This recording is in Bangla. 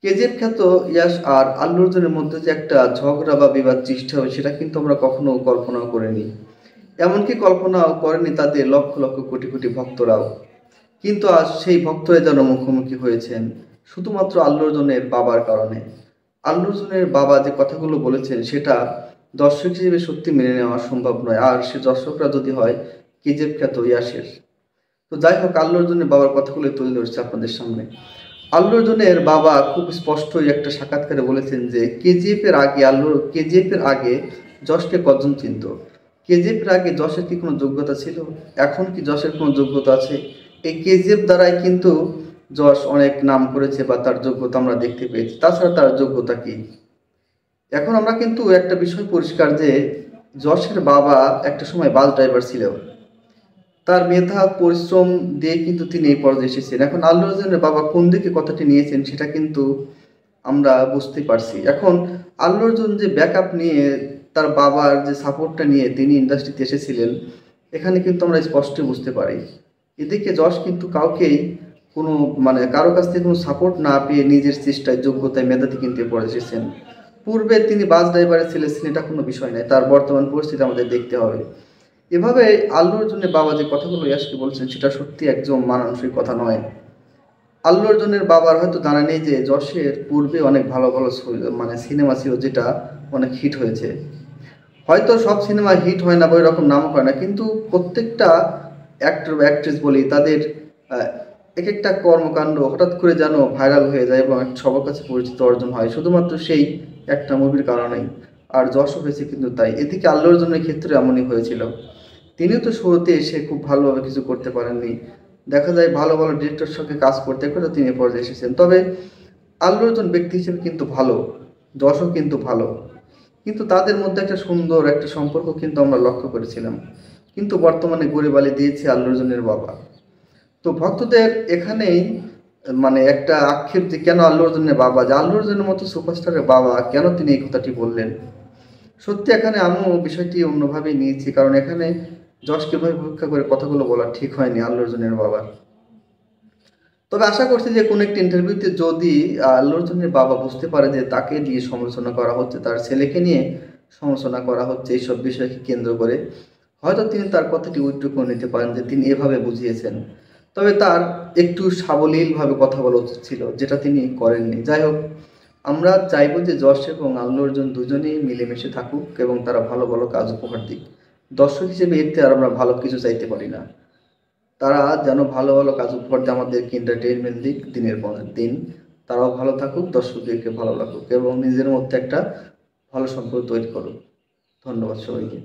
কেজিএফ খ্যাত ইয়াশ আর আল্লু অর্জুনের মধ্যে যে একটা ঝগড়া বা বিবাদ সৃষ্টি হবে সেটা কিন্তু আমরা কখনো কল্পনাও করিনি। এমনকি কল্পনাও করেনি তাদের লক্ষ লক্ষ কোটি কোটি ভক্তরাও। কিন্তু আজ সেই ভক্তরা যেন মুখোমুখি হয়েছেন শুধুমাত্র আল্লু অর্জুনের বাবার কারণে। আল্লু অর্জুনের বাবা যে কথাগুলো বলেছেন সেটা দর্শক হিসেবে সত্যি মেনে নেওয়া সম্ভব নয়, আর সে দর্শকরা যদি হয় কেজিএফ খ্যাত ইয়াসের। তো যাই হোক, আল্লু অর্জুনের বাবার কথাগুলো তুলে ধরছে আপনাদের সামনে। আল্লু অর্জুনের বাবা খুব স্পষ্টই একটা সাক্ষাৎকারে বলেছেন যে কেজিএফ এর আগে যশকে কজন চিনত? কেজিএফ এর আগে যশের কি কোনো যোগ্যতা ছিল? এখন কি যশের কোনো যোগ্যতা আছে? এই কেজিএফ দ্বারাই কিন্তু যশ অনেক নাম করেছে বা তার যোগ্যতা আমরা দেখতে পেয়েছি। তাছাড়া তার যোগ্যতা কি? এখন আমরা কিন্তু একটা বিষয় পরিষ্কার যে যশের বাবা একটা সময় বাস ড্রাইভার ছিল। তার মেধা পরিশ্রম দিয়ে কিন্তু তিনি এই পর্যায়ে এসেছেন। এখন আল্লু অর্জুনের বাবা কোন দিকে কথাটি নিয়েছেন সেটা কিন্তু আমরা বুঝতে পারছি। এখন আল্লু অর্জুন যে ব্যাকআপ নিয়ে, তার বাবার যে সাপোর্টটা নিয়ে তিনি ইন্ডাস্ট্রিতে এসেছিলেন, এখানে কিন্তু আমরা স্পষ্ট বুঝতে পারি। এদিকে যশ কিন্তু কাউকেই কোনো কারো কাছ থেকে কোনো সাপোর্ট না পেয়ে নিজের চেষ্টায় যোগ্যতায় মেধাতে কিন্তু এ পড়ে এসেছেন। পূর্বে তিনি বাস ড্রাইভারের ছেলে ছিলেন, এটা কোনো বিষয় নয়, তার বর্তমান পরিস্থিতি আমাদের দেখতে হবে। এভাবে আল্লু অর্জুনের বাবা যে কথাগুলো ইয়াসকে বলছেন সেটা সত্যি একদম মানানসই কথা নয়। আল্লু অর্জুনের বাবার হয়তো জানা নেই যে যশের পূর্বে অনেক ভালো ভালো সিনেমা ছিল যেটা অনেক হিট হয়েছে। হয়তো সব সিনেমা হিট হয় না বা এরকম নাম হয় না, কিন্তু প্রত্যেকটা অ্যাক্টর বা অ্যাক্ট্রেস বলি তাদের আহ, এক একটা কর্মকাণ্ড হঠাৎ করে যেন ভাইরাল হয়ে যায় এবং সবার কাছে পরিচিত অর্জন হয় শুধুমাত্র সেই একটা মুভির কারণেই। আর যশও হয়েছে কিন্তু তাই। এদিকে আল্লু অর্জুনের ক্ষেত্রে এমনই হয়েছিল। তিনিও তো শুরুতে এসে খুব ভালোভাবে কিছু করতে পারেননি। দেখা যায় ভালো ভালো ডিরেক্টর সঙ্গে কাজ করতে করতে তিনি এ পর্যায়ে এসেছেন। তবে আল্লু অর্জুন ব্যক্তি হিসেবে কিন্তু ভালো, যশও কিন্তু ভালো। কিন্তু তাদের মধ্যে একটা সুন্দর একটা সম্পর্ক কিন্তু আমরা লক্ষ্য করেছিলাম। কিন্তু বর্তমানে গড়িবালি দিয়েছে আল্লু অর্জুনের বাবা। তো ভক্তদের এখানেই একটা আক্ষেপ যে কেন আল্লু অর্জুনের বাবা, যে আল্লু অর্জুনের মতো সুপারস্টারের বাবা কেন তিনি এই কথাটি বললেন। সত্যি এখানে আমিও বিষয়টি অন্যভাবেই নিয়েছি, কারণ এখানে যশকে ভাবে পরীক্ষা করে কথাগুলো বলা ঠিক হয়নি আল্লু অর্জুনের বাবার। তবে আশা করছি যে কোনো একটি ইন্টারভিউতে যদি আল্লু অর্জুনের বাবা বুঝতে পারে যে তাকে নিয়ে সমালোচনা করা হচ্ছে, তার ছেলেকে নিয়ে সমালোচনা করা হচ্ছে এইসব বিষয়কে কেন্দ্র করে, হয়তো তিনি তার কথাটি উইথড্র করে নিতে পারেন যে তিনি এভাবে বুঝিয়েছেন। তবে তার একটু সাবলীলভাবে কথা বলা উচিত ছিল, যেটা তিনি করেননি। যাই হোক, আমরা চাইবো যে যশ এবং আল্লু অর্জুন দুজনেই মিলেমিশে থাকুক এবং তারা ভালো ভালো কাজ উপহার দিক। দর্শক হিসেবে এতে আর আমরা ভালো কিছু চাইতে পারি না। তারা যেন ভালো ভালো কাজ উপহার দিয়ে আমাদেরকে এন্টারটেইনমেন্ট দিক দিনের পর দিন। তারাও ভালো থাকুক, দর্শকদেরকে ভালো লাগুক এবং নিজের মধ্যে একটা ভালো সম্পর্ক তৈরি করুক। ধন্যবাদ সবাইকে।